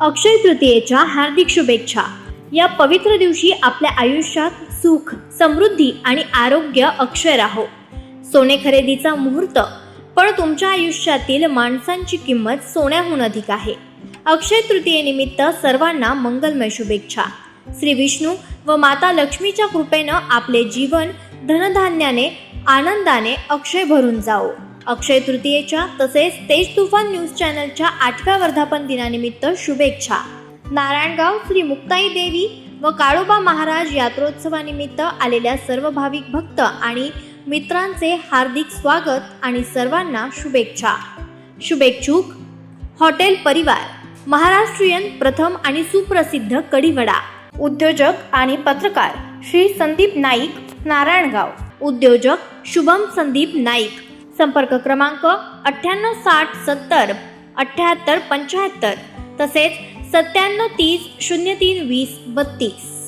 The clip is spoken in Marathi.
अक्षय तृतीयेच्या हार्दिक शुभेच्छा। या पवित्र दिवशी आपल्या आयुष्यात सुख, समृद्धी आणि आरोग्य अक्षय राहो। सोने खरेदीचा मुहूर्त, पण तुमच्या आयुष्यातील माणसांची किंमत सोन्याहून अधिक आहे। अक्षय तृतीयेनिमित्त सर्वांना मंगलमय शुभेच्छा। श्री विष्णू व माता लक्ष्मीच्या कृपेनं आपले जीवन धनधान्याने आनंदाने अक्षय भरून जाओ। अक्षय तृतीयेच्या तसेच तेज तुफान न्यूज चॅनलच्या 8व्या वर्धापन दिनानिमित्त शुभेच्छा। नारायणगाव श्री मुक्ताई देवी व काळोबा महाराज यात्रोत्सवानिमित्त आलेल्या सर्व भाविक भक्त आणि मित्रांचे हार्दिक स्वागत आणि सर्वांना शुभेच्छा। शुभेच्छुक हॉटेल परिवार, महाराष्ट्रीयन प्रथम आणि सुप्रसिद्ध कढीवडा। उद्योजक आणि पत्रकार श्री संदीप नाईक, नारायणगाव। उद्योजक शुभम संदीप नाईक। संपर्क क्रमांक 98 60 70 78 75 तसेच 97 30 03 20 32।